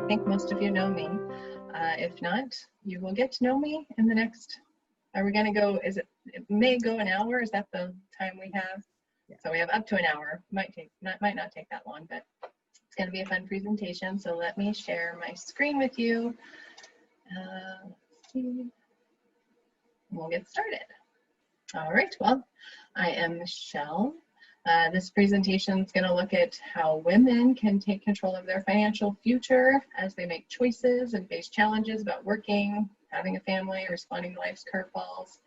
think most of you know me. If not, you will get to know me in the next, are we going to go, it may go an hour? Is that the time we have? Yeah. So we have up to an hour. Might not take that long, but it's going to be a fun presentation. So let me share my screen with you. Let's see. We'll get started. All right, well, I am Michelle. This presentation is going to look at how women can take control of their financial future as they make choices and face challenges about working, having a family, responding to life's curveballs.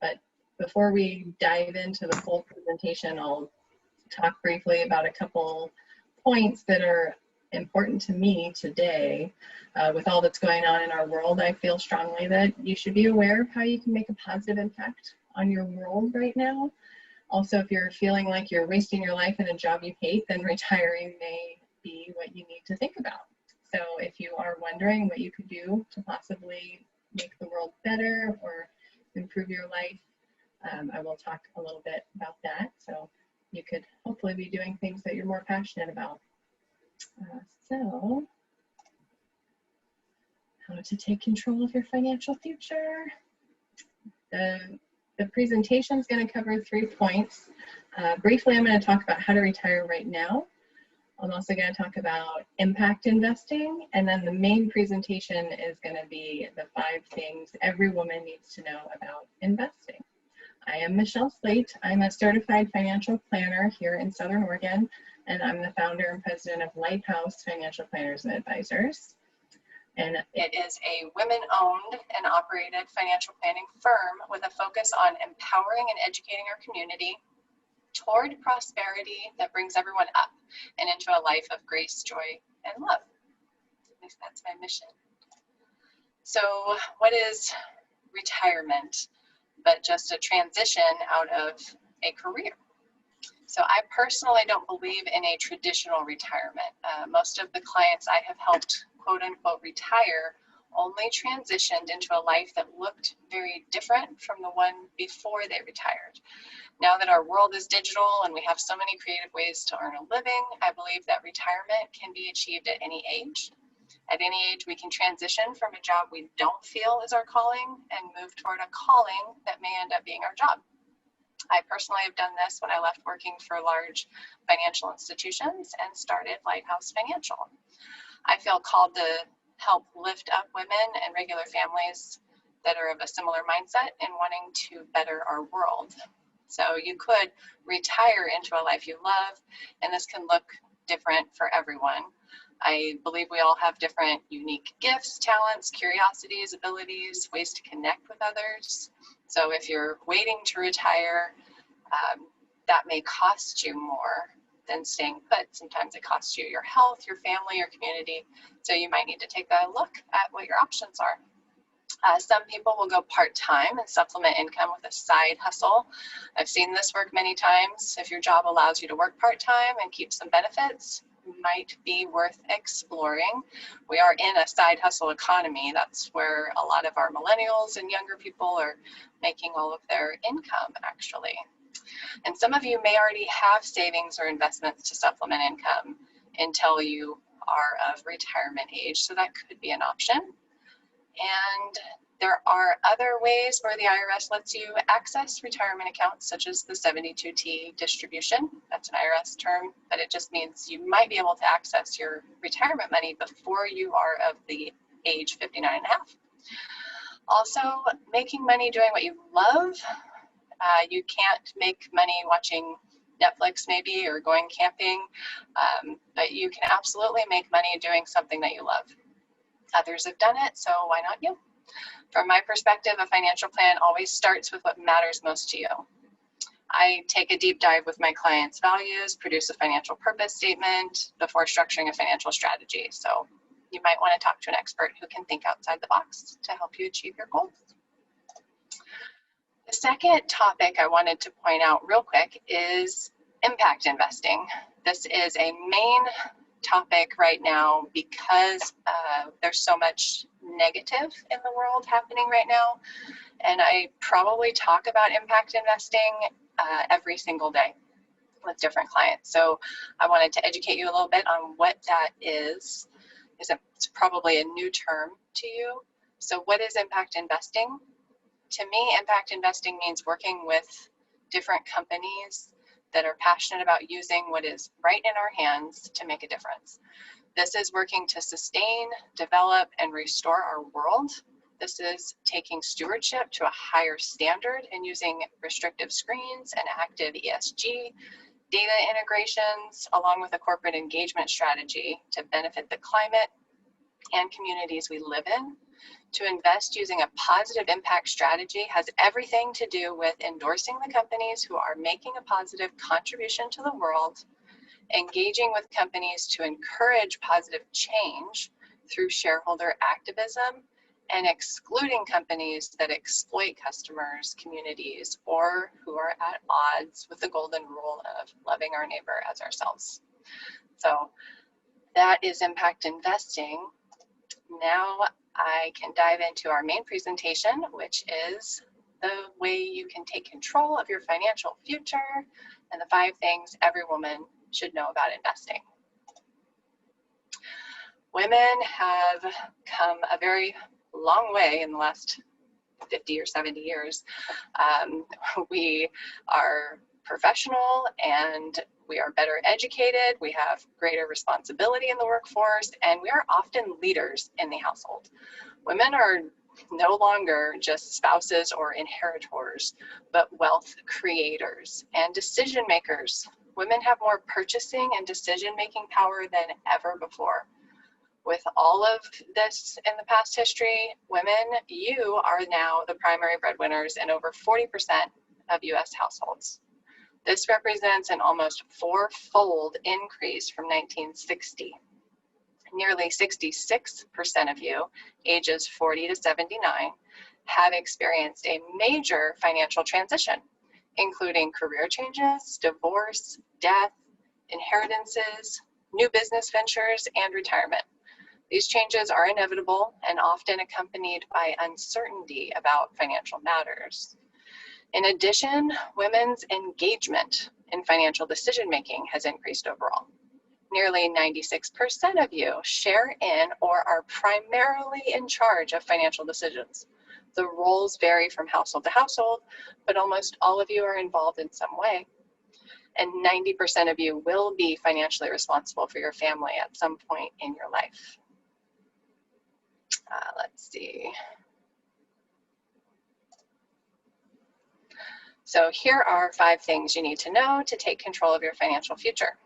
But before we dive into the full presentation, I'll talk briefly about a couple points that are important to me today. With all that's going on in our world, I feel strongly that you should be aware of how you can make a positive impact on your world right now. Also, if you're feeling like you're wasting your life in a job you hate, then retiring may be what you need to think about. So if you are wondering what you could do to possibly make the world better or improve your life, I will talk a little bit about that. So you could hopefully be doing things that you're more passionate about. So how to take control of your financial future. The presentation is going to cover 3 points. Briefly, I'm going to talk about how to retire right now. I'm also going to talk about impact investing, and then the main presentation is going to be the 5 things every woman needs to know about investing. I am Michal Slate. I'm a certified financial planner here in Southern Oregon, and I'm the founder and president of Lighthouse Financial Planners and Advisors. And it is a women-owned and operated financial planning firm with a focus on empowering and educating our community toward prosperity that brings everyone up and into a life of grace, joy, and love. At least that's my mission. So what is retirement but just a transition out of a career? So I personally don't believe in a traditional retirement. Most of the clients I have helped quote unquote retire only transitioned into a life that looked very different from the one before they retired. Now that our world is digital and we have so many creative ways to earn a living, I believe that retirement can be achieved at any age. At any age, we can transition from a job we don't feel is our calling and move toward a calling that may end up being our job. I personally have done this when I left working for large financial institutions and started Lighthouse Financial. I feel called to help lift up women and regular families that are of a similar mindset in wanting to better our world. So you could retire into a life you love, and this can look different for everyone. I believe we all have different unique gifts, talents, curiosities, abilities, ways to connect with others. So if you're waiting to retire, that may cost you more than staying put. Sometimes it costs you your health, your family, your community. So you might need to take a look at what your options are. Some people will go part-time and supplement income with a side hustle. I've seen this work many times. If your job allows you to work part-time and keep some benefits, might be worth exploring. We are in a side hustle economy. That's where a lot of our millennials and younger people are making all of their income, actually. And some of you may already have savings or investments to supplement income until you are of retirement age, so that could be an option. And there are other ways where the IRS lets you access retirement accounts, such as the 72T distribution. That's an IRS term, but it just means you might be able to access your retirement money before you are of the age 59 and a half. Also, making money doing what you love. You can't make money watching Netflix maybe or going camping, but you can absolutely make money doing something that you love. Others have done it, so why not you? From my perspective, a financial plan always starts with what matters most to you. I take a deep dive with my clients' values, produce a financial purpose statement before structuring a financial strategy. So you might want to talk to an expert who can think outside the box to help you achieve your goals. The second topic I wanted to point out real quick is impact investing. This is a main topic right now because there's so much negative in the world happening right now, and I probably talk about impact investing every single day with different clients. So I wanted to educate you a little bit on what that is. it's probably a new term to you. So what is impact investing? To me, impact investing means working with different companies that are passionate about using what is right in our hands to make a difference. This is working to sustain, develop, and restore our world. This is taking stewardship to a higher standard and using restrictive screens and active ESG data integrations, along with a corporate engagement strategy to benefit the climate and communities we live in. To invest using a positive impact strategy has everything to do with endorsing the companies who are making a positive contribution to the world, engaging with companies to encourage positive change through shareholder activism, and excluding companies that exploit customers, communities, or who are at odds with the golden rule of loving our neighbor as ourselves. So that is impact investing. Now I can dive into our main presentation, which is the way you can take control of your financial future and the 5 things every woman should know about investing. Women have come a very long way in the last 50 or 70 years. We are professional and we are better educated. We have greater responsibility in the workforce, and we are often leaders in the household. Women are no longer just spouses or inheritors, but wealth creators and decision makers. Women have more purchasing and decision-making power than ever before. With all of this in the past history, women, you are now the primary breadwinners in over 40% of US households. This represents an almost 4-fold increase from 1960. Nearly 66% of you, ages 40 to 79, have experienced a major financial transition, including career changes, divorce, death, inheritances, new business ventures, and retirement. These changes are inevitable and often accompanied by uncertainty about financial matters. In addition, women's engagement in financial decision-making has increased overall. Nearly 96% of you share in or are primarily in charge of financial decisions. The roles vary from household to household, but almost all of you are involved in some way. And 90% of you will be financially responsible for your family at some point in your life. Let's see. So here are 5 things you need to know to take control of your financial future.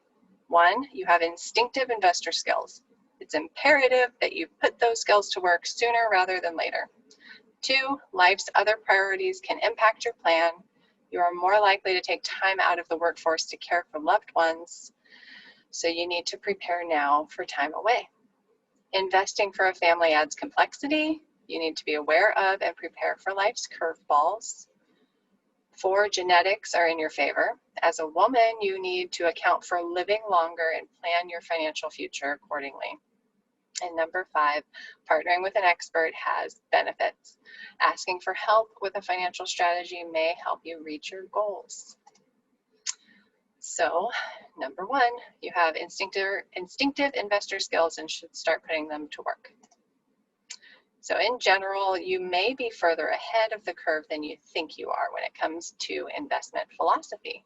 1, you have instinctive investor skills. It's imperative that you put those skills to work sooner rather than later. 2, life's other priorities can impact your plan. You are more likely to take time out of the workforce to care for loved ones, so you need to prepare now for time away. Investing for a family adds complexity. You need to be aware of and prepare for life's curveballs. 4, genetics are in your favor. As a woman, you need to account for living longer and plan your financial future accordingly. And number 5, partnering with an expert has benefits. Asking for help with a financial strategy may help you reach your goals. So, number 1, you have instinctive investor skills and should start putting them to work. So in general, you may be further ahead of the curve than you think you are when it comes to investment philosophy.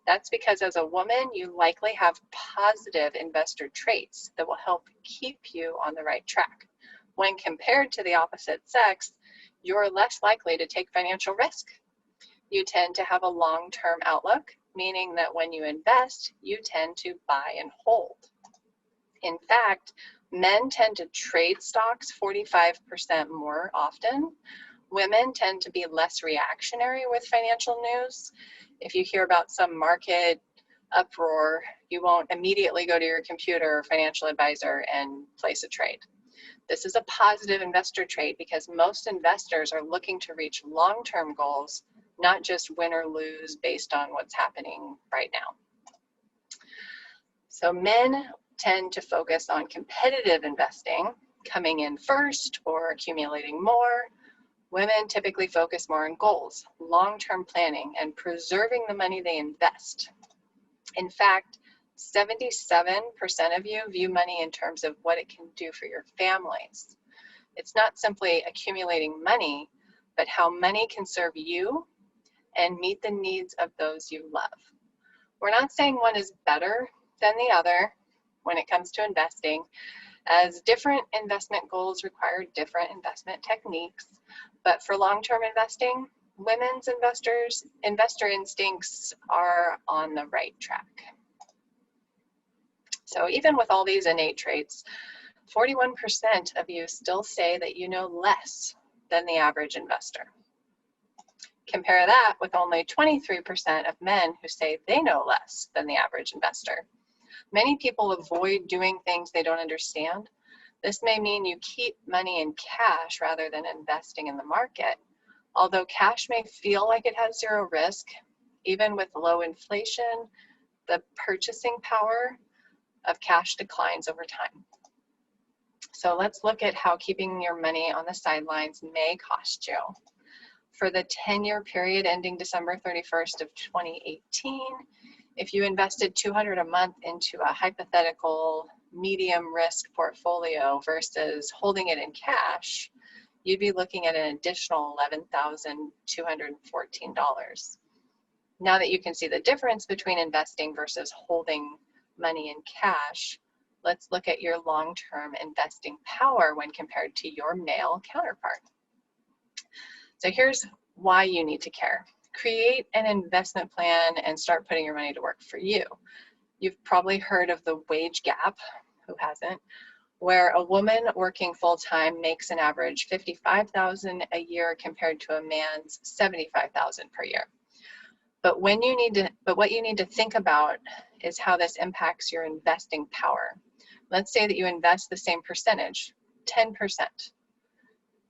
That's because as a woman, you likely have positive investor traits that will help keep you on the right track. When compared to the opposite sex, you're less likely to take financial risk. You tend to have a long-term outlook, meaning that when you invest, you tend to buy and hold. In fact, men tend to trade stocks 45% more often. Women tend to be less reactionary with financial news. If you hear about some market uproar, you won't immediately go to your computer or financial advisor and place a trade. This is a positive investor trait because most investors are looking to reach long-term goals, not just win or lose based on what's happening right now. So men tend to focus on competitive investing, coming in first or accumulating more. Women typically focus more on goals, long-term planning, and preserving the money they invest. In fact, 77% of you view money in terms of what it can do for your families. It's not simply accumulating money, but how money can serve you and meet the needs of those you love. We're not saying one is better than the other when it comes to investing, as different investment goals require different investment techniques. But for long-term investing, women's investor instincts are on the right track. So even with all these innate traits, 41% of you still say that you know less than the average investor. Compare that with only 23% of men who say they know less than the average investor. Many people avoid doing things they don't understand. This may mean you keep money in cash rather than investing in the market. Although cash may feel like it has zero risk, even with low inflation, the purchasing power of cash declines over time. So let's look at how keeping your money on the sidelines may cost you. For the 10-year period ending December 31st of 2018, if you invested $200 a month into a hypothetical medium risk portfolio versus holding it in cash, you'd be looking at an additional $11,214. Now that you can see the difference between investing versus holding money in cash, let's look at your long-term investing power when compared to your male counterpart. So here's why you need to care. Create an investment plan and start putting your money to work for you. You've probably heard of the wage gap, who hasn't, where a woman working full-time makes an average $55,000 a year compared to a man's $75,000 per year. But what you need to think about is how this impacts your investing power. Let's say that you invest the same percentage, 10%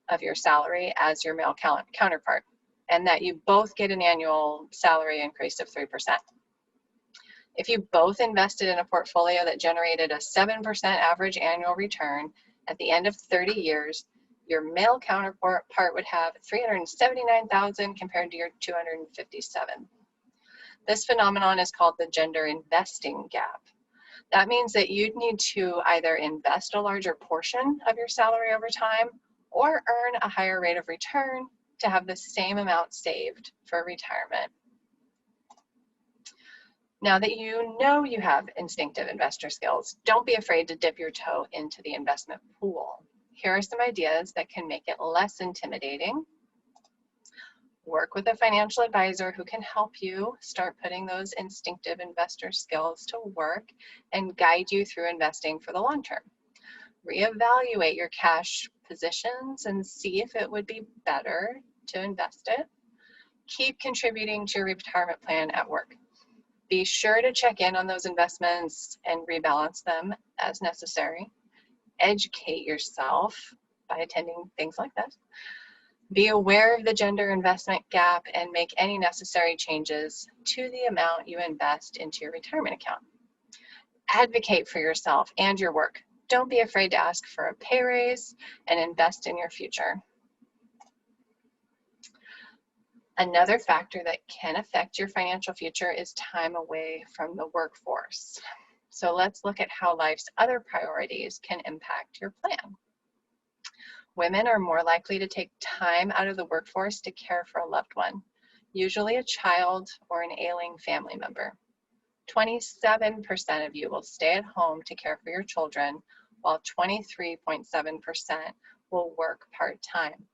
of your salary as your male counterpart, and that you both get an annual salary increase of 3%. If you both invested in a portfolio that generated a 7% average annual return, at the end of 30 years, your male counterpart would have $379,000 compared to your $257,000. This phenomenon is called the gender investing gap. That means that you'd need to either invest a larger portion of your salary over time or earn a higher rate of return to have the same amount saved for retirement. Now that you know you have instinctive investor skills, don't be afraid to dip your toe into the investment pool. Here are some ideas that can make it less intimidating. Work with a financial advisor who can help you start putting those instinctive investor skills to work and guide you through investing for the long term. Reevaluate your cash positions and see if it would be better to invest it. Keep contributing to your retirement plan at work. Be sure to check in on those investments and rebalance them as necessary. Educate yourself by attending things like this. Be aware of the gender investment gap and make any necessary changes to the amount you invest into your retirement account. Advocate for yourself and your work. Don't be afraid to ask for a pay raise and invest in your future. Another factor that can affect your financial future is time away from the workforce. So let's look at how life's other priorities can impact your plan. Women are more likely to take time out of the workforce to care for a loved one, usually a child or an ailing family member. 27% of you will stay at home to care for your children, while 23.7% will work part-time.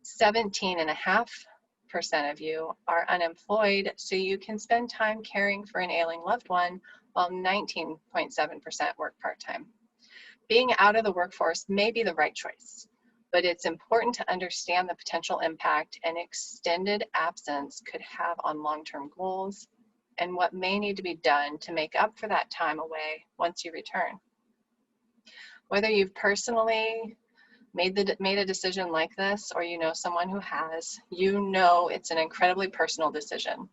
17.5% of you are unemployed, so you can spend time caring for an ailing loved one, while 19.7% work part-time. Being out of the workforce may be the right choice, but it's important to understand the potential impact an extended absence could have on long-term goals and what may need to be done to make up for that time away once you return. Whether you've personally made a decision like this or you know someone who has, you know it's an incredibly personal decision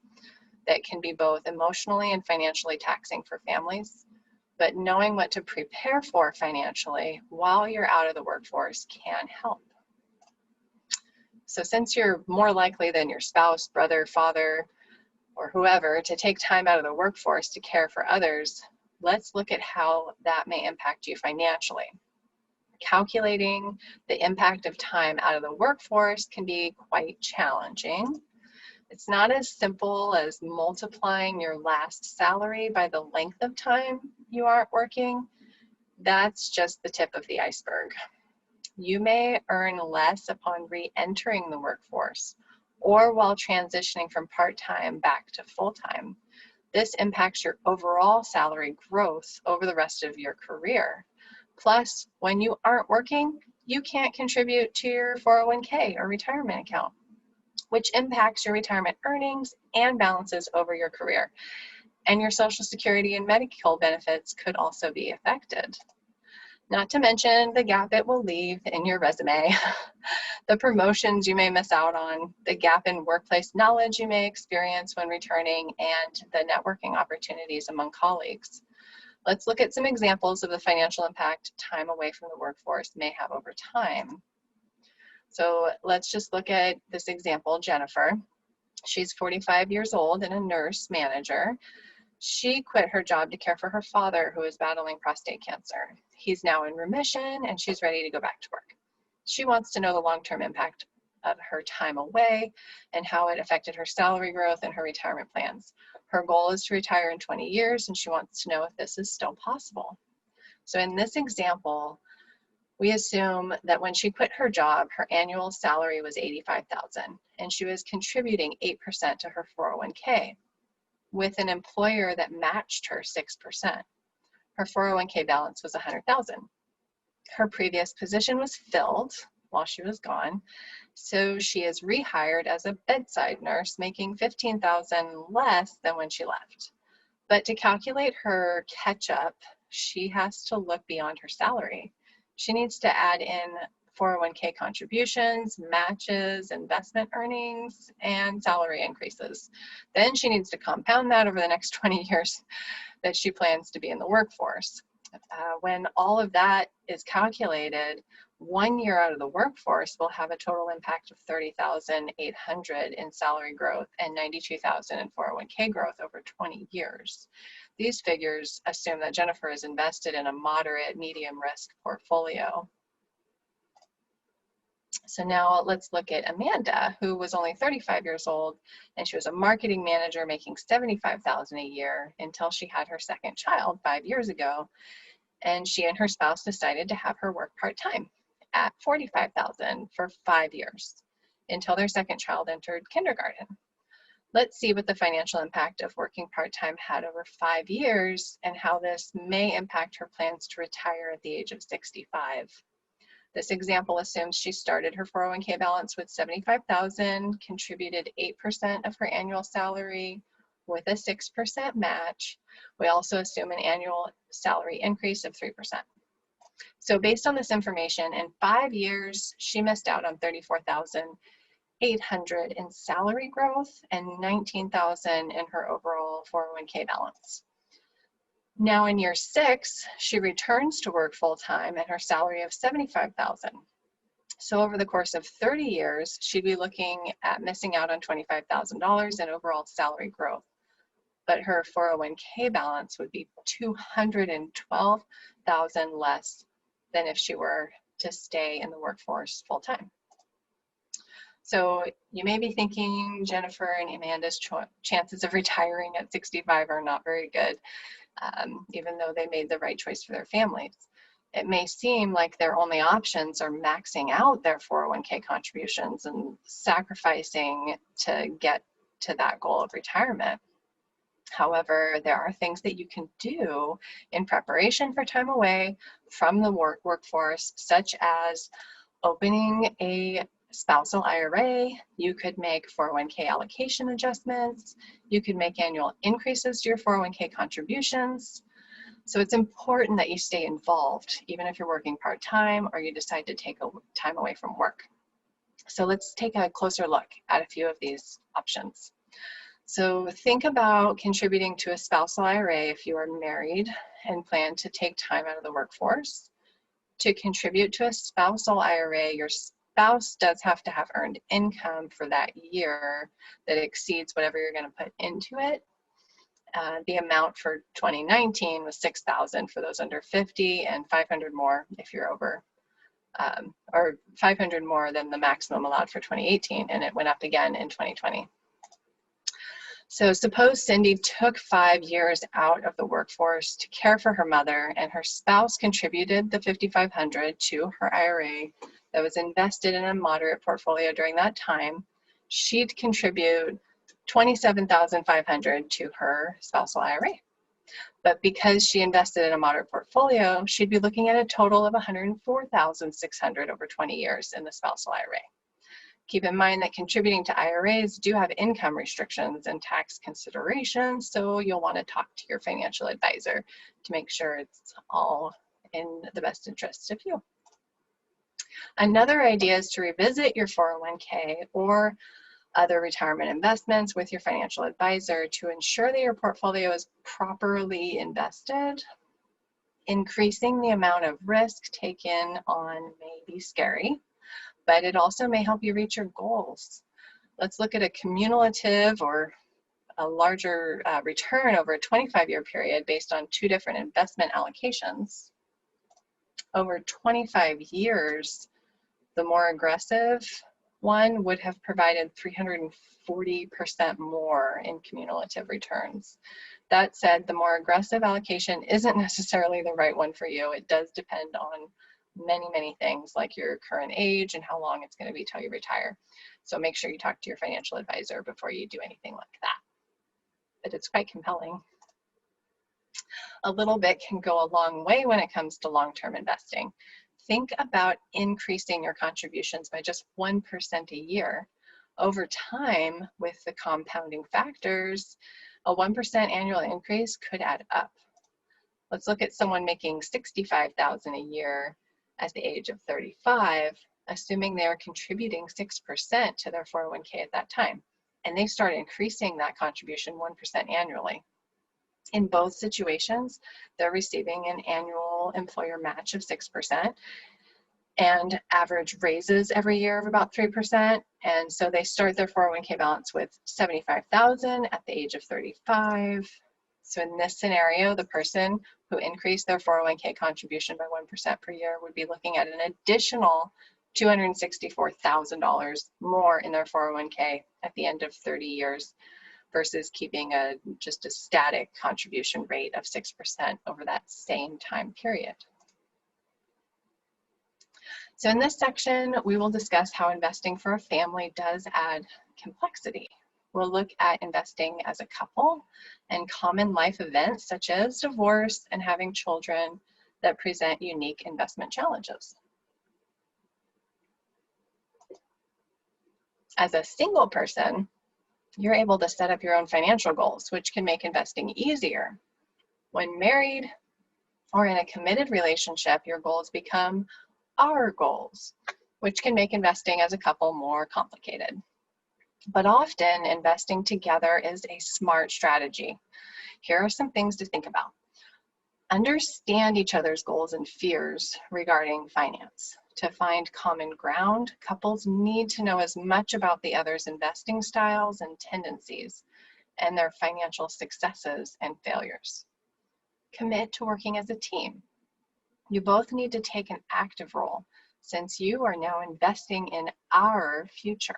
that can be both emotionally and financially taxing for families. But knowing what to prepare for financially while you're out of the workforce can help. So since you're more likely than your spouse, brother, father, or whoever to take time out of the workforce to care for others, let's look at how that may impact you financially. Calculating the impact of time out of the workforce can be quite challenging. It's not as simple as multiplying your last salary by the length of time you aren't working. That's just the tip of the iceberg. You may earn less upon re-entering the workforce or while transitioning from part-time back to full-time. This impacts your overall salary growth over the rest of your career. Plus, when you aren't working, you can't contribute to your 401k or retirement account, which impacts your retirement earnings and balances over your career. And your Social Security and medical benefits could also be affected. Not to mention the gap it will leave in your resume, the promotions you may miss out on, the gap in workplace knowledge you may experience when returning, and the networking opportunities among colleagues. Let's look at some examples of the financial impact time away from the workforce may have over time. So let's just look at this example, Jennifer. She's 45 years old and a nurse manager. She quit her job to care for her father, who is battling prostate cancer. He's now in remission and she's ready to go back to work. She wants to know the long-term impact of her time away and how it affected her salary growth and her retirement plans. Her goal is to retire in 20 years and she wants to know if this is still possible. So in this example, we assume that when she quit her job, her annual salary was $85,000 and she was contributing 8% to her 401k. With an employer that matched her 6%. Her 401k balance was $100,000. Her previous position was filled while she was gone, so she is rehired as a bedside nurse, making $15,000 less than when she left. But to calculate her catch-up, she has to look beyond her salary. She needs to add in 401k contributions, matches, investment earnings, and salary increases. Then she needs to compound that over the next 20 years that she plans to be in the workforce. When all of that is calculated, 1 year out of the workforce will have a total impact of $30,800 in salary growth and $92,000 in 401k growth over 20 years. These figures assume that Jennifer is invested in a moderate medium risk portfolio. So now let's look at Amanda, who was only 35 years old, and she was a marketing manager making $75,000 a year until she had her second child 5 years ago, and she and her spouse decided to have her work part-time at $45,000 for 5 years until their second child entered kindergarten. Let's see what the financial impact of working part-time had over 5 years and how this may impact her plans to retire at the age of 65. This example assumes she started her 401k balance with $75,000, contributed 8% of her annual salary with a 6% match. We also assume an annual salary increase of 3%. So based on this information, in 5 years, she missed out on $34,800 in salary growth and $19,000 in her overall 401k balance. Now in year 6, she returns to work full-time at her salary of $75,000. So over the course of 30 years, she'd be looking at missing out on $25,000 in overall salary growth. But her 401k balance would be $212,000 less than if she were to stay in the workforce full-time. So you may be thinking Jennifer and Amanda's chances of retiring at 65 are not very good. Even though they made the right choice for their families. It may seem like their only options are maxing out their 401k contributions and sacrificing to get to that goal of retirement. However, there are things that you can do in preparation for time away from the workforce, such as opening a spousal IRA. You could make 401k allocation adjustments. You could make annual increases to your 401k contributions. So it's important that you stay involved, even if you're working part-time or you decide to take time away from work. So let's take a closer look at a few of these options. So think about contributing to a spousal IRA if you are married and plan to take time out of the workforce. To contribute to a spousal IRA, your spouse does have to have earned income for that year that exceeds whatever you're going to put into it. The amount for 2019 was $6,000 for those under 50 and 500 more if you're over, or 500 more than the maximum allowed for 2018, and it went up again in 2020. So suppose Cindy took 5 years out of the workforce to care for her mother, and her spouse contributed the $5,500 to her IRA that was invested in a moderate portfolio during that time. She'd contribute $27,500 to her spousal IRA. But because she invested in a moderate portfolio, she'd be looking at a total of $104,600 over 20 years in the spousal IRA. Keep in mind that contributing to IRAs do have income restrictions and tax considerations, so you'll want to talk to your financial advisor to make sure it's all in the best interest of you. Another idea is to revisit your 401k or other retirement investments with your financial advisor to ensure that your portfolio is properly invested. Increasing the amount of risk taken on may be scary, but it also may help you reach your goals. Let's look at a cumulative or a larger return over a 25-year period based on 2 different investment allocations. Over 25 years, the more aggressive one would have provided 340% more in cumulative returns. That said, the more aggressive allocation isn't necessarily the right one for you. It does depend on many things like your current age and how long it's going to be till you retire. So make sure you talk to your financial advisor before you do anything like that. But it's quite compelling. A little bit can go a long way when it comes to long-term investing. Think about increasing your contributions by just 1% a year. Over time, with the compounding factors, a 1% annual increase could add up. Let's look at someone making $65,000 a year at the age of 35, assuming they are contributing 6% to their 401k at that time, and they start increasing that contribution 1% annually. In both situations, they're receiving an annual employer match of 6% and average raises every year of about 3%. And so they start their 401k balance with $75,000 at the age of 35. So in this scenario, the person who increased their 401k contribution by 1% per year would be looking at an additional $264,000 more in their 401k at the end of 30 years versus keeping just a static contribution rate of 6% over that same time period. So in this section, we will discuss how investing for a family does add complexity. We'll look at investing as a couple and common life events such as divorce and having children that present unique investment challenges. As a single person, you're able to set up your own financial goals, which can make investing easier. When married or in a committed relationship, your goals become our goals, which can make investing as a couple more complicated. But often, investing together is a smart strategy. Here are some things to think about. Understand each other's goals and fears regarding finance. To find common ground, couples need to know as much about the other's investing styles and tendencies and their financial successes and failures. Commit to working as a team. You both need to take an active role since you are now investing in our future.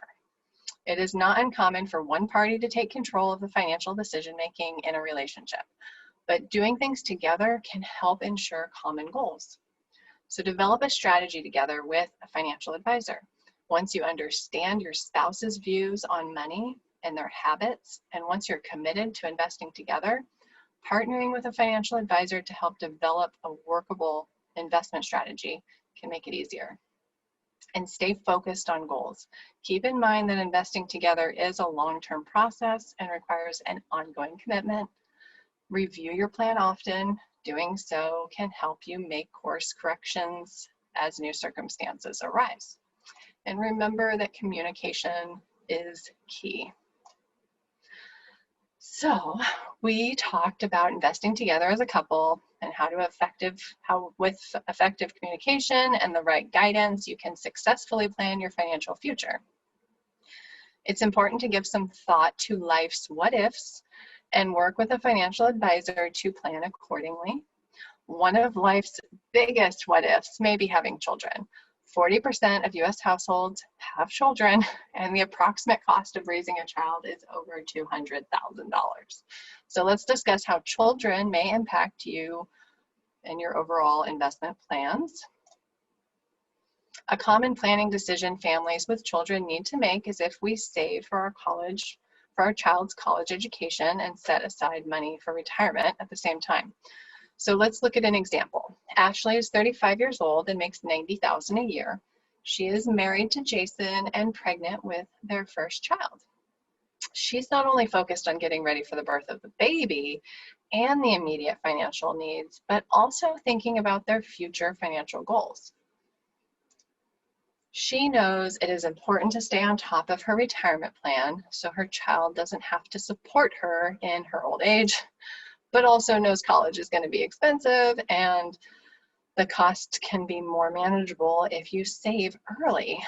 It is not uncommon for one party to take control of the financial decision-making in a relationship, but doing things together can help ensure common goals. So develop a strategy together with a financial advisor. Once you understand your spouse's views on money and their habits, and once you're committed to investing together, partnering with a financial advisor to help develop a workable investment strategy can make it easier. And stay focused on goals. Keep in mind that investing together is a long-term process and requires an ongoing commitment. Review your plan often. Doing so can help you make course corrections as new circumstances arise. And remember that communication is key. So we talked about investing together as a couple and how with effective communication and the right guidance, you can successfully plan your financial future. It's important to give some thought to life's what ifs and work with a financial advisor to plan accordingly. One of life's biggest what ifs may be having children. 40% of US households have children, and the approximate cost of raising a child is over $200,000. So let's discuss how children may impact you and your overall investment plans. A common planning decision families with children need to make is if we save for our child's college education and set aside money for retirement at the same time. So let's look at an example. Ashley is 35 years old and makes $90,000 a year. She is married to Jason and pregnant with their first child. She's not only focused on getting ready for the birth of the baby and the immediate financial needs, but also thinking about their future financial goals. She knows it is important to stay on top of her retirement plan so her child doesn't have to support her in her old age, but also knows college is going to be expensive and the cost can be more manageable if you save early.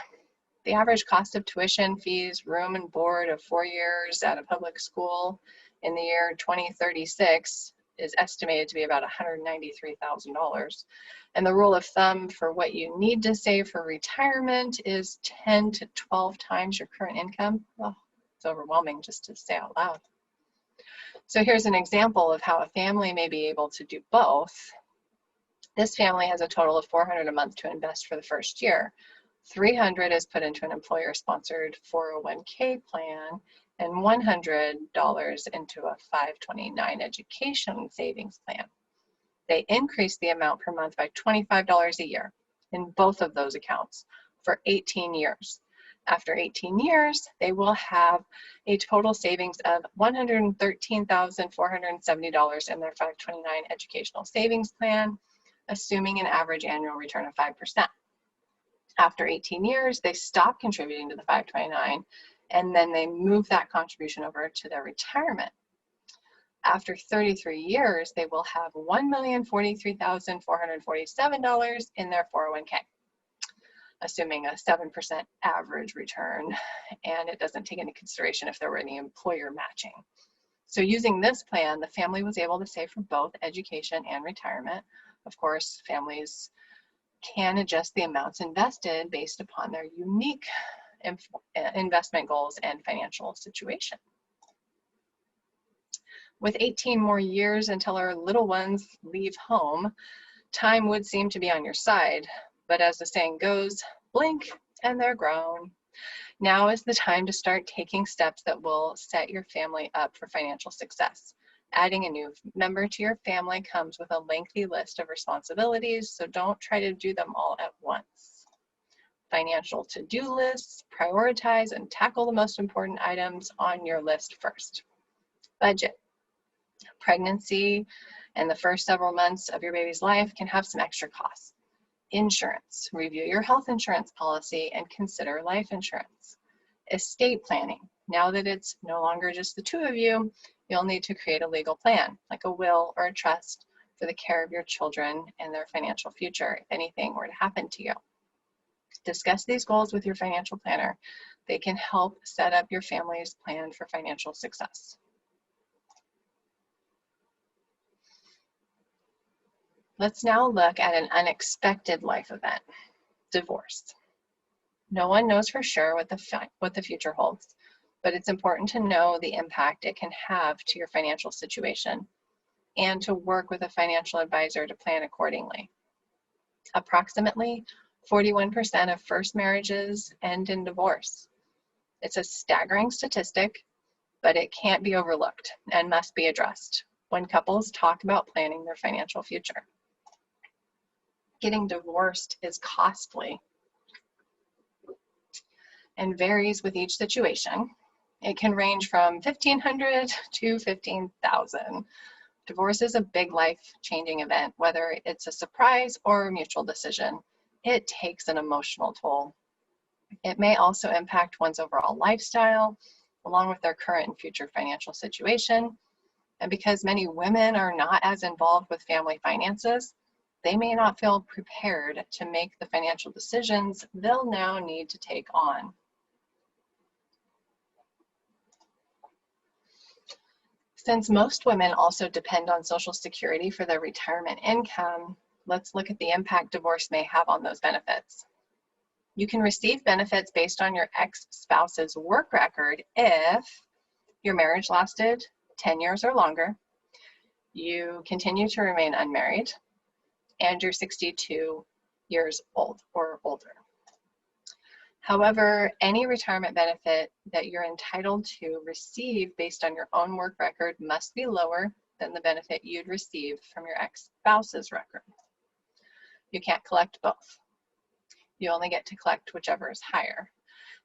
The average cost of tuition, fees, room and board of 4 years at a public school in the year 2036 is estimated to be about $193,000. And the rule of thumb for what you need to save for retirement is 10 to 12 times your current income. Oh, it's overwhelming just to say out loud. So here's an example of how a family may be able to do both. This family has a total of $400 a month to invest for the first year. $300 is put into an employer-sponsored 401k plan and $100 into a 529 education savings plan. They increase the amount per month by $25 a year in both of those accounts for 18 years. After 18 years, they will have a total savings of $113,470 in their 529 educational savings plan, assuming an average annual return of 5%. After 18 years, they stop contributing to the 529, and then they move that contribution over to their retirement. After 33 years, they will have $1,043,447 in their 401k, assuming a 7% average return, and it doesn't take into consideration if there were any employer matching. So using this plan, the family was able to save for both education and retirement. Of course, families can adjust the amounts invested based upon their unique investment goals and financial situation. With 18 more years until our little ones leave home, time would seem to be on your side. But as the saying goes, blink and they're grown. Now is the time to start taking steps that will set your family up for financial success. Adding a new member to your family comes with a lengthy list of responsibilities, so don't try to do them all at once. Financial to-do lists, prioritize and tackle the most important items on your list first. Budget. Pregnancy and the first several months of your baby's life can have some extra costs. Insurance. Review your health insurance policy and consider life insurance. Estate planning. Now that it's no longer just the two of you, you'll need to create a legal plan, like a will or a trust, for the care of your children and their financial future if anything were to happen to you. Discuss these goals with your financial planner. They can help set up your family's plan for financial success. Let's now look at an unexpected life event, divorce. No one knows for sure what the future holds, but it's important to know the impact it can have to your financial situation and to work with a financial advisor to plan accordingly. Approximately 41% of first marriages end in divorce. It's a staggering statistic, but it can't be overlooked and must be addressed when couples talk about planning their financial future. Getting divorced is costly and varies with each situation. It can range from $1,500 to $15,000. Divorce is a big life-changing event, whether it's a surprise or a mutual decision. It takes an emotional toll. It may also impact one's overall lifestyle along with their current and future financial situation. And because many women are not as involved with family finances, they may not feel prepared to make the financial decisions they'll now need to take on. Since most women also depend on Social Security for their retirement income, let's look at the impact divorce may have on those benefits. You can receive benefits based on your ex-spouse's work record if your marriage lasted 10 years or longer, you continue to remain unmarried, and you're 62 years old or older. However, any retirement benefit that you're entitled to receive based on your own work record must be lower than the benefit you'd receive from your ex-spouse's record. You can't collect both. You only get to collect whichever is higher.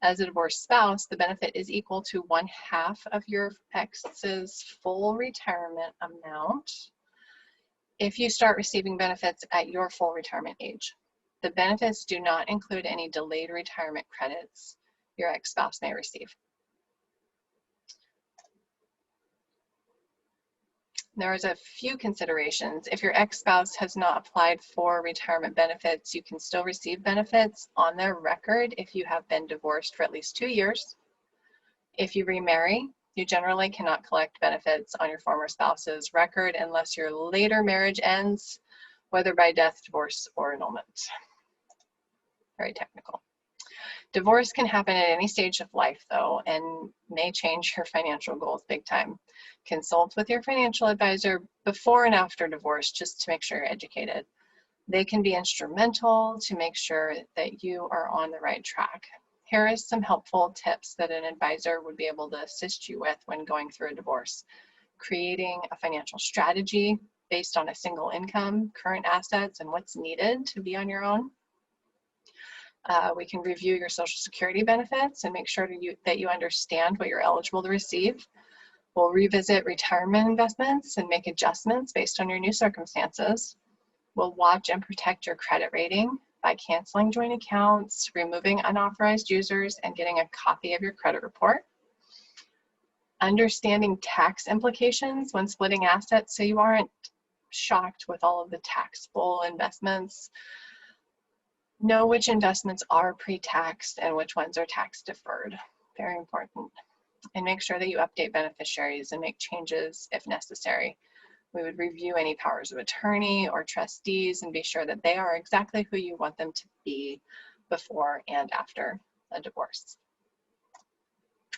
As a divorced spouse, the benefit is equal to 1/2 of your ex's full retirement amount if you start receiving benefits at your full retirement age. The benefits do not include any delayed retirement credits your ex-spouse may receive. There's a few considerations. If your ex-spouse has not applied for retirement benefits, you can still receive benefits on their record if you have been divorced for at least 2 years. If you remarry, you generally cannot collect benefits on your former spouse's record unless your later marriage ends, whether by death, divorce, or annulment. Very technical. Divorce can happen at any stage of life, though, and may change your financial goals big time. Consult with your financial advisor before and after divorce just to make sure you're educated. They can be instrumental to make sure that you are on the right track. Here is some helpful tips that an advisor would be able to assist you with when going through a divorce. Creating a financial strategy based on a single income, current assets, and what's needed to be on your own. We can review your Social Security benefits and make sure that you understand what you're eligible to receive. We'll revisit retirement investments and make adjustments based on your new circumstances. We'll watch and protect your credit rating by canceling joint accounts, removing unauthorized users, and getting a copy of your credit report. Understanding tax implications when splitting assets so you aren't shocked with all of the taxable investments. Know which investments are pre-taxed and which ones are tax deferred. Very important. And make sure that you update beneficiaries and make changes if necessary. We would review any powers of attorney or trustees and be sure that they are exactly who you want them to be before and after a divorce.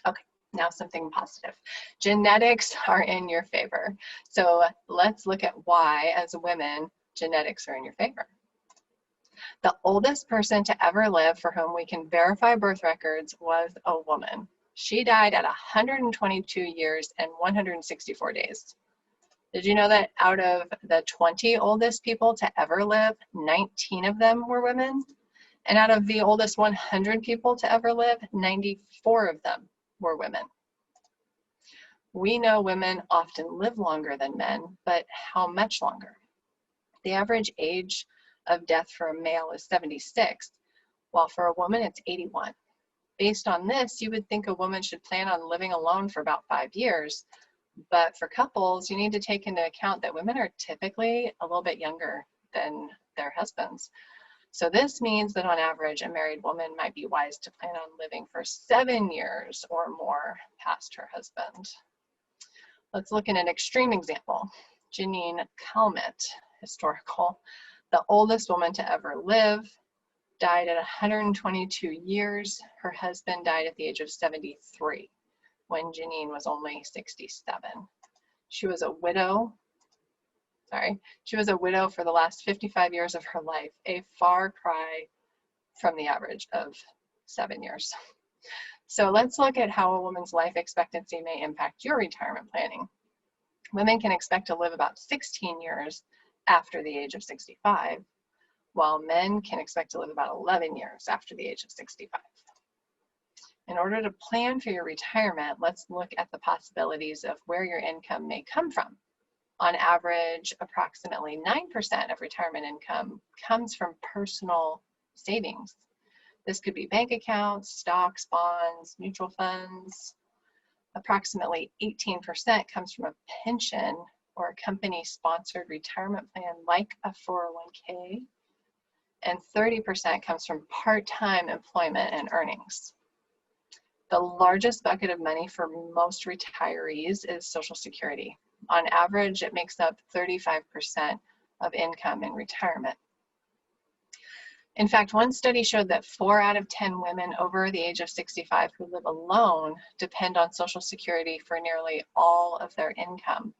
Okay, now something positive. Genetics are in your favor. So let's look at why, as women, genetics are in your favor. The oldest person to ever live for whom we can verify birth records was a woman. She died at 122 years and 164 days. Did you know that out of the 20 oldest people to ever live, 19 of them were women? And out of the oldest 100 people to ever live, 94 of them were women. We know women often live longer than men, but how much longer? The average age of death for a male is 76, while for a woman it's 81. Based on this, you would think a woman should plan on living alone for about 5 years, but for couples, you need to take into account that women are typically a little bit younger than their husbands. So this means that on average, a married woman might be wise to plan on living for 7 years or more past her husband. Let's look at an extreme example. Janine Calment, historical, the oldest woman to ever live, died at 122 years. Her husband died at the age of 73 when Janine was only 67. She was a widow. She was a widow for the last 55 years of her life, a far cry from the average of 7 years. So let's look at how a woman's life expectancy may impact your retirement planning. Women can expect to live about 16 years after the age of 65, while men can expect to live about 11 years after the age of 65. In order to plan for your retirement, let's look at the possibilities of where your income may come from. On average, approximately 9% of retirement income comes from personal savings. This could be bank accounts, stocks, bonds, mutual funds. Approximately 18% comes from a pension or a company-sponsored retirement plan like a 401k, and 30% comes from part-time employment and earnings. The largest bucket of money for most retirees is Social Security. On average, it makes up 35% of income in retirement. In fact, one study showed that 4 out of 10 women over the age of 65 who live alone depend on Social Security for nearly all of their income.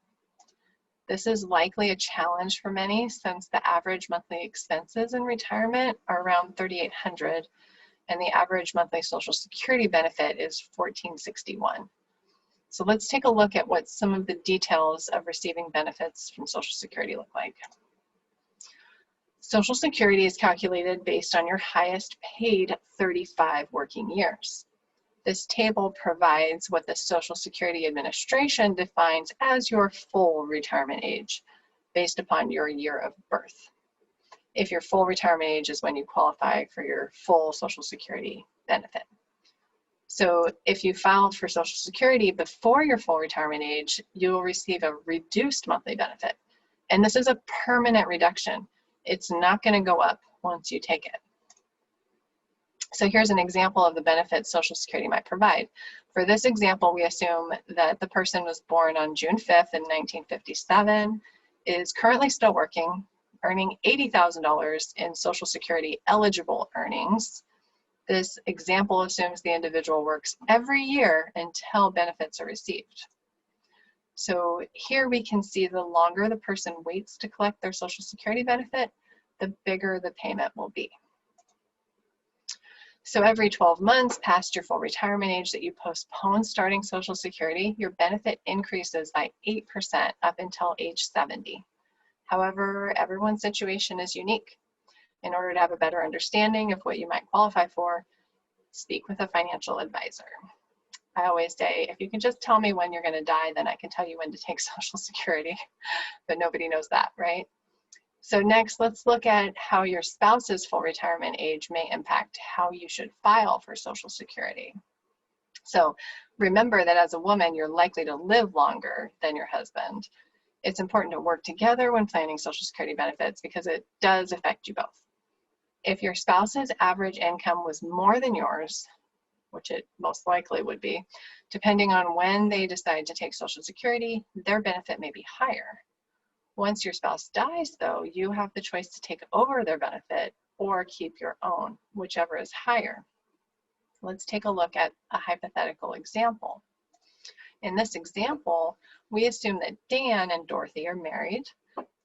This is likely a challenge for many since the average monthly expenses in retirement are around $3,800 and the average monthly Social Security benefit is $1,461. So let's take a look at what some of the details of receiving benefits from Social Security look like. Social Security is calculated based on your highest paid 35 working years. This table provides what the Social Security Administration defines as your full retirement age based upon your year of birth. If your full retirement age is when you qualify for your full Social Security benefit. So if you filed for Social Security before your full retirement age, you will receive a reduced monthly benefit. And this is a permanent reduction. It's not going to go up once you take it. So here's an example of the benefits Social Security might provide. For this example, we assume that the person was born on June 5th in 1957, is currently still working, earning $80,000 in Social Security eligible earnings. This example assumes the individual works every year until benefits are received. So here we can see the longer the person waits to collect their Social Security benefit, the bigger the payment will be. So every 12 months past your full retirement age that you postpone starting Social Security, your benefit increases by 8% up until age 70. However, everyone's situation is unique. In order to have a better understanding of what you might qualify for, speak with a financial advisor. I always say, if you can just tell me when you're going to die, then I can tell you when to take Social Security, but nobody knows that, right? So next, let's look at how your spouse's full retirement age may impact how you should file for Social Security. So remember that as a woman, you're likely to live longer than your husband. It's important to work together when planning Social Security benefits because it does affect you both. If your spouse's average income was more than yours, which it most likely would be, depending on when they decide to take Social Security, their benefit may be higher. Once your spouse dies, though, you have the choice to take over their benefit or keep your own, whichever is higher. Let's take a look at a hypothetical example. In this example, we assume that Dan and Dorothy are married.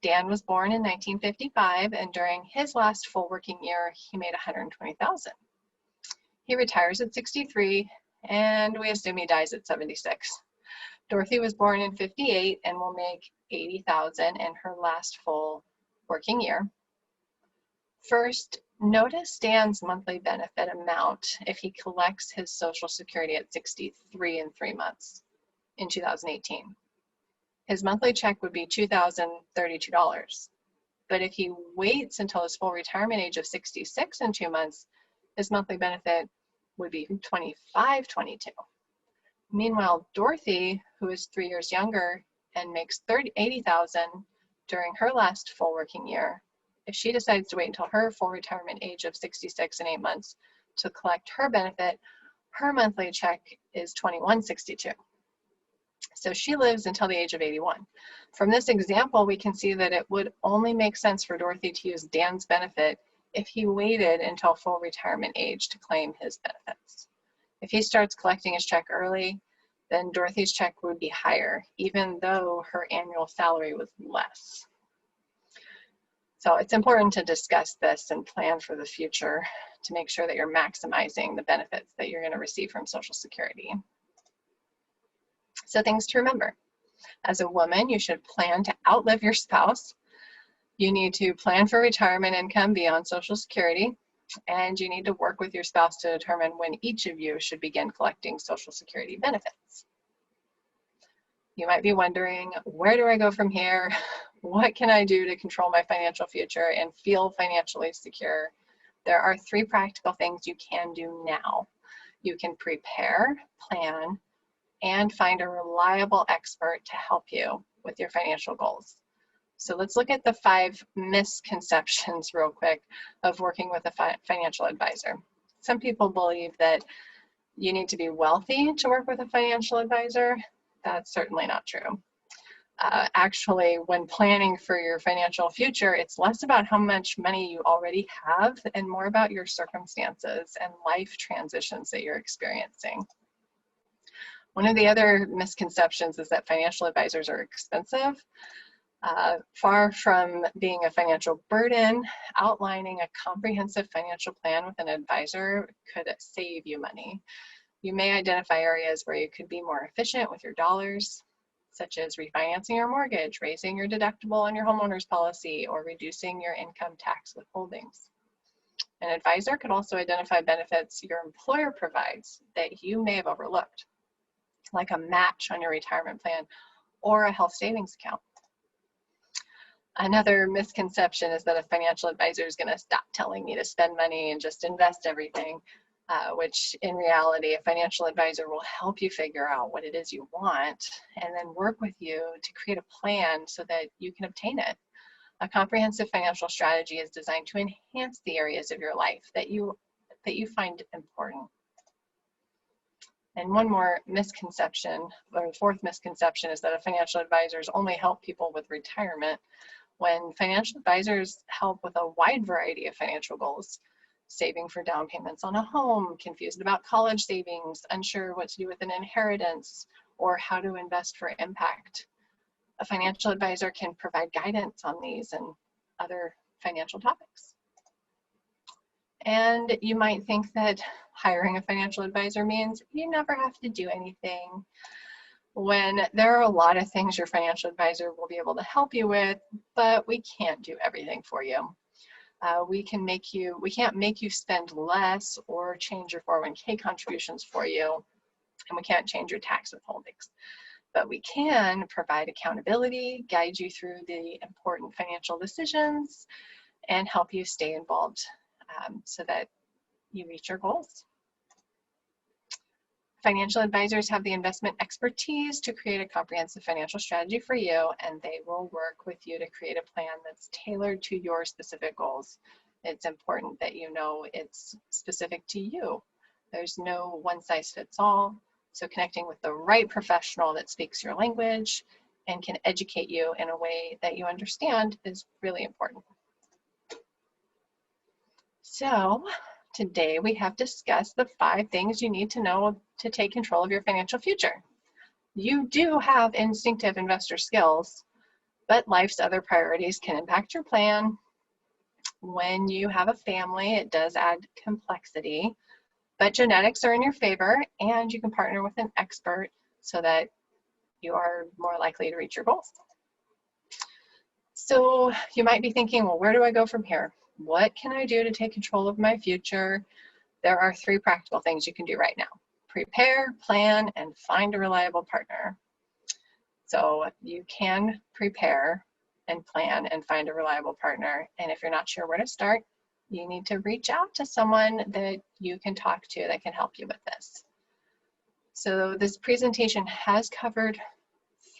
Dan was born in 1955, and during his last full working year, he made $120,000. He retires at 63, and we assume he dies at 76. Dorothy was born in 58 and will make $80,000 in her last full working year. First, notice Dan's monthly benefit amount if he collects his Social Security at 63 and 3 months in 2018. His monthly check would be $2,032. But if he waits until his full retirement age of 66 and 2 months, his monthly benefit would be $2,522. Meanwhile, Dorothy, who is 3 years younger and makes $80,000 during her last full working year, if she decides to wait until her full retirement age of 66 and 8 months to collect her benefit, her monthly check is $2,162. So she lives until the age of 81. From this example, we can see that it would only make sense for Dorothy to use Dan's benefit if he waited until full retirement age to claim his benefits. If he starts collecting his check early, then Dorothy's check would be higher, even though her annual salary was less. So it's important to discuss this and plan for the future to make sure that you're maximizing the benefits that you're going to receive from Social Security. So things to remember. As a woman, you should plan to outlive your spouse. You need to plan for retirement income beyond Social Security, and you need to work with your spouse to determine when each of you should begin collecting Social Security benefits. You might be wondering, where do I go from here? What can I do to control my financial future and feel financially secure? There are 3 practical things you can do now. You can prepare, plan, and find a reliable expert to help you with your financial goals. So let's look at the 5 misconceptions real quick of working with a financial advisor. Some people believe that you need to be wealthy to work with a financial advisor. That's certainly not true. Actually, when planning for your financial future, it's less about how much money you already have and more about your circumstances and life transitions that you're experiencing. One of the other misconceptions is that financial advisors are expensive. Far from being a financial burden, outlining a comprehensive financial plan with an advisor could save you money. You may identify areas where you could be more efficient with your dollars, such as refinancing your mortgage, raising your deductible on your homeowner's policy, or reducing your income tax withholdings. An advisor could also identify benefits your employer provides that you may have overlooked, like a match on your retirement plan or a health savings account. Another misconception is that a financial advisor is going to stop telling me to spend money and just invest everything, which in reality, a financial advisor will help you figure out what it is you want and then work with you to create a plan so that you can obtain it. A comprehensive financial strategy is designed to enhance the areas of your life that you find important. And one more misconception, or the 4th misconception, is that a financial advisors only help people with retirement, when financial advisors help with a wide variety of financial goals. Saving for down payments on a home, confused about college savings, unsure what to do with an inheritance, or how to invest for impact. A financial advisor can provide guidance on these and other financial topics. And you might think that hiring a financial advisor means you never have to do anything, when there are a lot of things your financial advisor will be able to help you with, but we can't do everything for you. We can't make you spend less or change your 401k contributions for you, and we can't change your tax withholdings. But we can provide accountability, guide you through the important financial decisions, and help you stay involved so that you reach your goals. Financial advisors have the investment expertise to create a comprehensive financial strategy for you, and they will work with you to create a plan that's tailored to your specific goals. It's important that you know it's specific to you. There's no one size fits all, so connecting with the right professional that speaks your language and can educate you in a way that you understand is really important. So, today we have discussed the 5 things you need to know to take control of your financial future. You do have instinctive investor skills, but life's other priorities can impact your plan. When you have a family, it does add complexity, but genetics are in your favor, and you can partner with an expert so that you are more likely to reach your goals. So you might be thinking, well, where do I go from here? What can I do to take control of my future? There are 3 practical things you can do right now. Prepare, plan, and find a reliable partner. So you can prepare and plan and find a reliable partner. And if you're not sure where to start, you need to reach out to someone that you can talk to that can help you with this. So this presentation has covered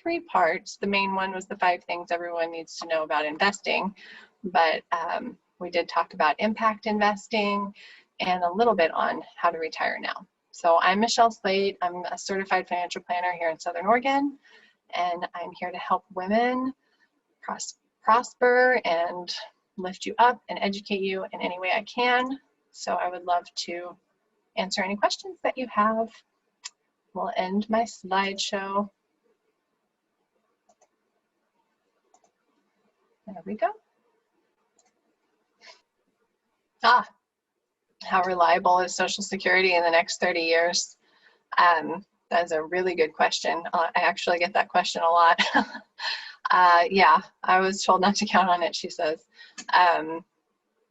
3 parts. The main one was the 5 things everyone needs to know about investing, but we did talk about impact investing and a little bit on how to retire now. So I'm Michal Slate. I'm a certified financial planner here in Southern Oregon, and I'm here to help women prosper and lift you up and educate you in any way I can. So I would love to answer any questions that you have. We'll end my slideshow. There we go. How reliable is Social Security in the next 30 years? That's a really good question. I actually get that question a lot. Yeah, I was told not to count on it, she says.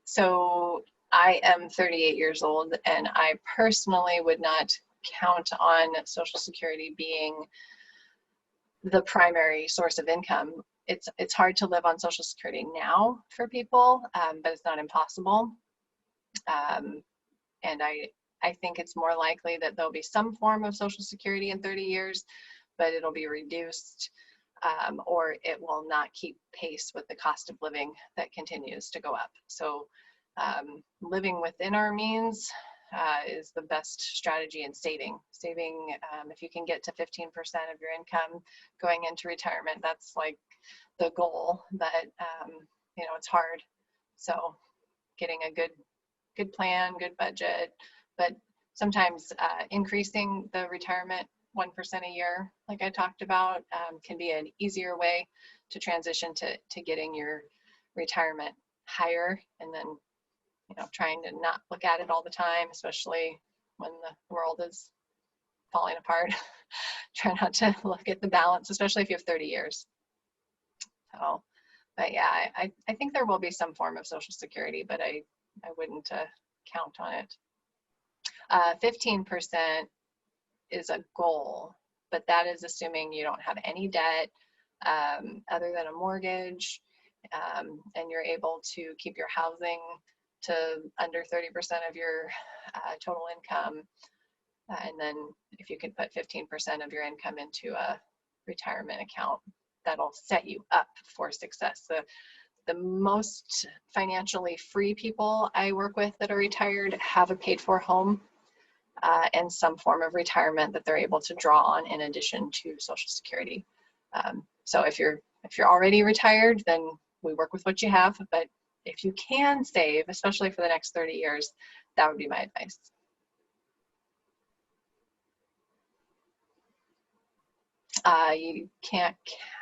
So I am 38 years old, and I personally would not count on Social Security being the primary source of income. It's hard to live on Social Security now for people, but it's not impossible. And I think it's more likely that there'll be some form of Social Security in 30 years, but it'll be reduced, or it will not keep pace with the cost of living that continues to go up. So living within our means is the best strategy in saving. If you can get to 15% of your income going into retirement, that's like the goal, but it's hard. So getting a good plan, good budget, but sometimes increasing the retirement 1% a year, like I talked about, can be an easier way to transition to getting your retirement higher, and then trying to not look at it all the time, especially when the world is falling apart. Try not to look at the balance, especially if you have 30 years. So, but yeah, I think there will be some form of Social Security, but I wouldn't count on it. 15% is a goal, but that is assuming you don't have any debt other than a mortgage, and you're able to keep your housing to under 30% of your total income. And then if you could put 15% of your income into a retirement account, that'll set you up for success. The most financially free people I work with that are retired have a paid for home and some form of retirement that they're able to draw on in addition to Social Security. So if you're already retired, then we work with what you have, but if you can save, especially for the next 30 years, that would be my advice. You can't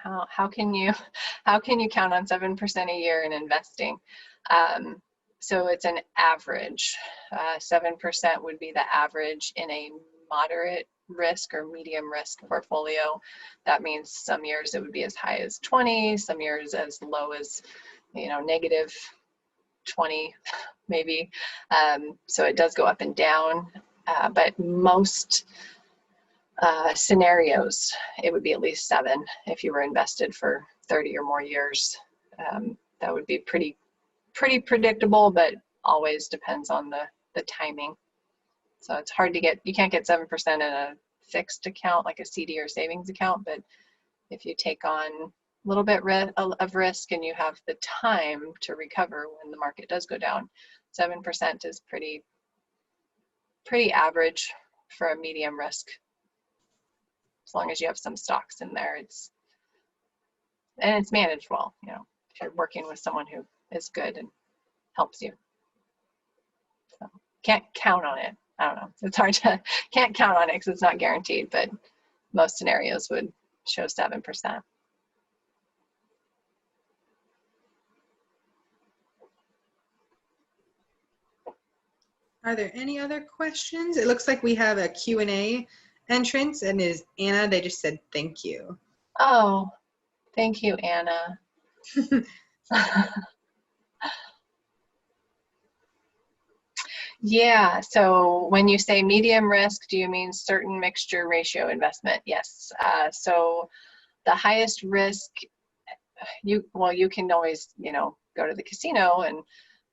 count. How can you count on 7% a year in investing? So it's an average. 7% would be the average in a moderate risk or medium risk portfolio. That means some years it would be as high as 20, some years as low as negative 20 maybe. So it does go up and down, but most scenarios it would be at least 7 if you were invested for 30 or more years. That would be pretty predictable, but always depends on the timing. So it's hard to get, you can't get 7% in a fixed account like a CD or savings account, but if you take on a little bit of risk and you have the time to recover when the market does go down, 7% is pretty average for a medium risk. As long as you have some stocks in there, it's managed well, if you're working with someone who is good and helps you. So can't count on it. I don't know. It's hard to, can't count on it because it's not guaranteed, but most scenarios would show 7%. Are there any other questions? It looks like we have a Q&A entrance, and is Anna. They just said thank you. Oh, thank you, Anna. Yeah, so when you say medium risk, do you mean certain mixture ratio investment? Yes. So the highest risk, you can always, go to the casino, and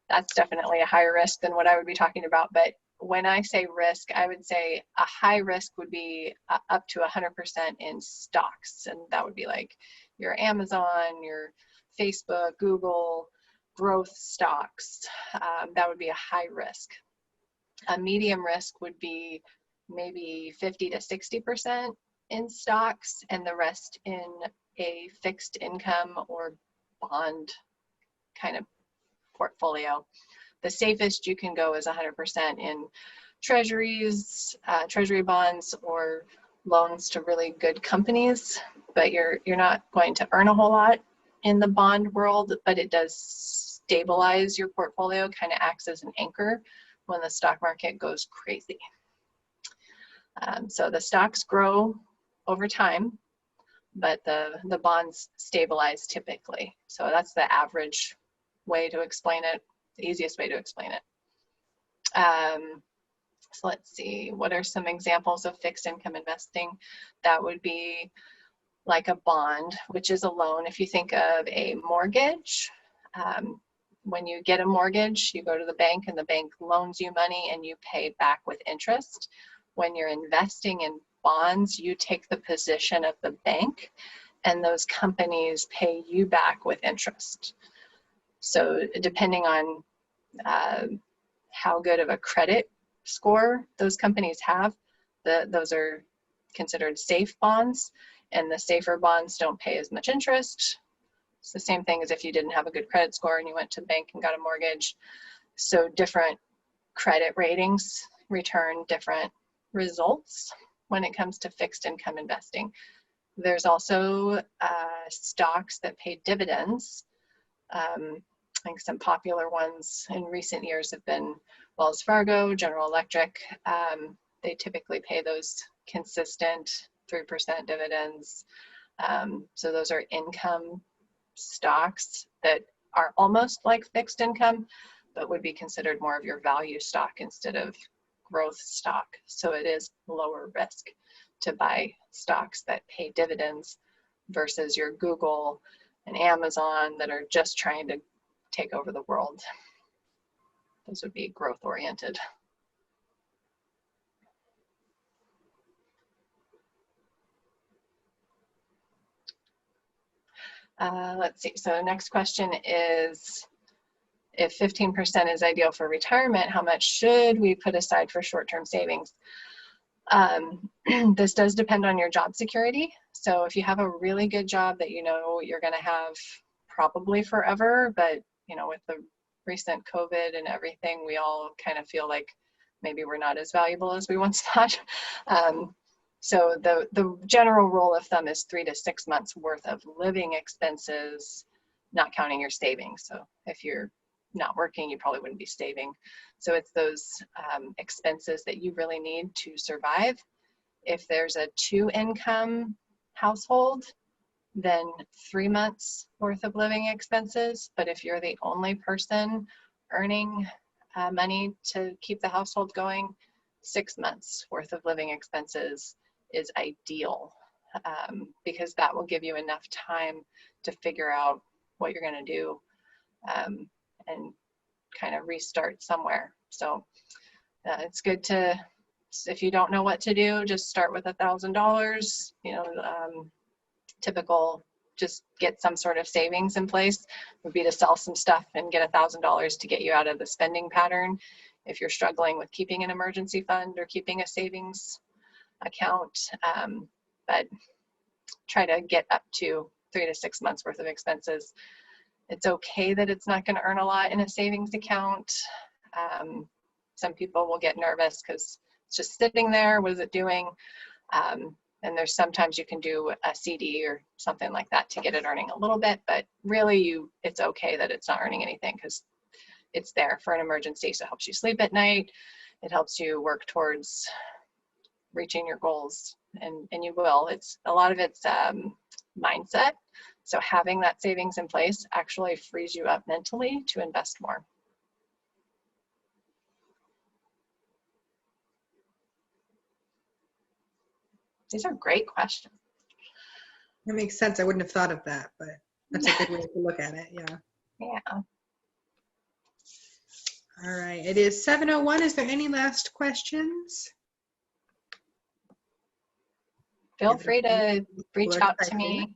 that's definitely a higher risk than what I would be talking about. But when I say risk, I would say a high risk would be up to 100% in stocks. And that would be like your Amazon, your Facebook, Google, growth stocks. That would be a high risk. A medium risk would be maybe 50 to 60% in stocks and the rest in a fixed income or bond kind of portfolio. The safest you can go is 100% in treasuries, treasury bonds, or loans to really good companies, but you're not going to earn a whole lot in the bond world, but it does stabilize your portfolio, kind of acts as an anchor when the stock market goes crazy. So the stocks grow over time, but the bonds stabilize typically. So that's the average way to explain it, the easiest way to explain it. So let's see, what are some examples of fixed income investing? That would be like a bond, which is a loan. If you think of a mortgage, when you get a mortgage, you go to the bank and the bank loans you money and you pay back with interest. When you're investing in bonds, you take the position of the bank and those companies pay you back with interest. So depending on how good of a credit score those companies have, those are considered safe bonds, and the safer bonds don't pay as much interest. It's the same thing as if you didn't have a good credit score and you went to the bank and got a mortgage. So different credit ratings return different results when it comes to fixed income investing. There's also stocks that pay dividends. I think some popular ones in recent years have been Wells Fargo, General Electric. They typically pay those consistent 3% dividends. So those are income stocks that are almost like fixed income, but would be considered more of your value stock instead of growth stock. So it is lower risk to buy stocks that pay dividends versus your Google and Amazon that are just trying to take over the world. Those would be growth oriented. Let's see, so next question is, if 15% is ideal for retirement, how much should we put aside for short-term savings? This does depend on your job security. So if you have a really good job that you know you're going to have probably forever, but you know, with the recent COVID and everything, we all kind of feel like maybe we're not as valuable as we once thought. So the general rule of thumb is 3 to 6 months worth of living expenses, not counting your savings. So if you're not working, you probably wouldn't be saving. So it's those expenses that you really need to survive. If there's a 2-income household, then 3 months worth of living expenses. But if you're the only person earning money to keep the household going, 6 months worth of living expenses is ideal, because that will give you enough time to figure out what you're going to do and kind of restart somewhere. So it's good to, if you don't know what to do, just start with $1,000, you know, typical, just get some sort of savings in place would be to sell some stuff and get $1,000 to get you out of the spending pattern. If you're struggling with keeping an emergency fund or keeping a savings account, but try to get up to 3 to 6 months worth of expenses. It's okay that it's not going to earn a lot in a savings account. Some people will get nervous because it's just sitting there. What is it doing? And there's sometimes you can do a CD or something like that to get it earning a little bit, but really it's okay that it's not earning anything because it's there for an emergency. So it helps you sleep at night. It helps you work towards reaching your goals, and you will. It's a lot of it's mindset. So having that savings in place actually frees you up mentally to invest more. These are great questions. That makes sense. I wouldn't have thought of that, but that's a good way to look at it. Yeah. Yeah. All right. It is 7:01. Is there any last questions? Feel free to reach out to me.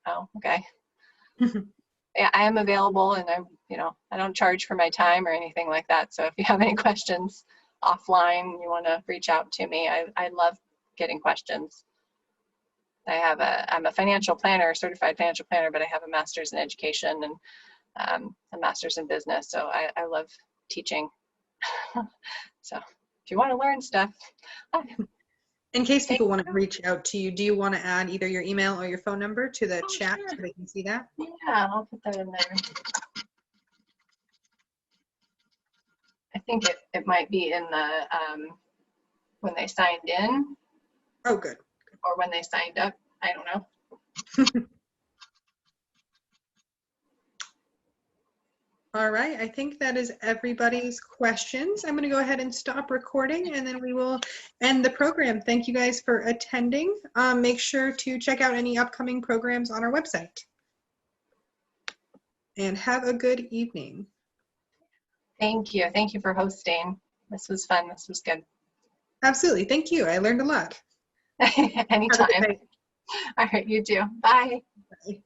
Oh, okay. Yeah, I am available, and I don't charge for my time or anything like that. So if you have any questions offline, you want to reach out to me. I love getting questions. I'm a financial planner, certified financial planner, but I have a master's in education and a master's in business. So I love teaching. So if you want to learn stuff. In case people want to reach out to you, do you want to add either your email or your phone number to the chat sure. so they can see that? Yeah, I'll put that in there. I think it might be in the when they signed in. Oh, good. Or when they signed up. I don't know. All right. I think that is everybody's questions. I'm going to go ahead and stop recording, and then we will end the program. Thank you guys for attending. Make sure to check out any upcoming programs on our website. and have a good evening. Thank you. Thank you for hosting. This was fun. This was good. Absolutely. Thank you. I learned a lot. Anytime. Have a good night. All right, you too. Bye. Bye.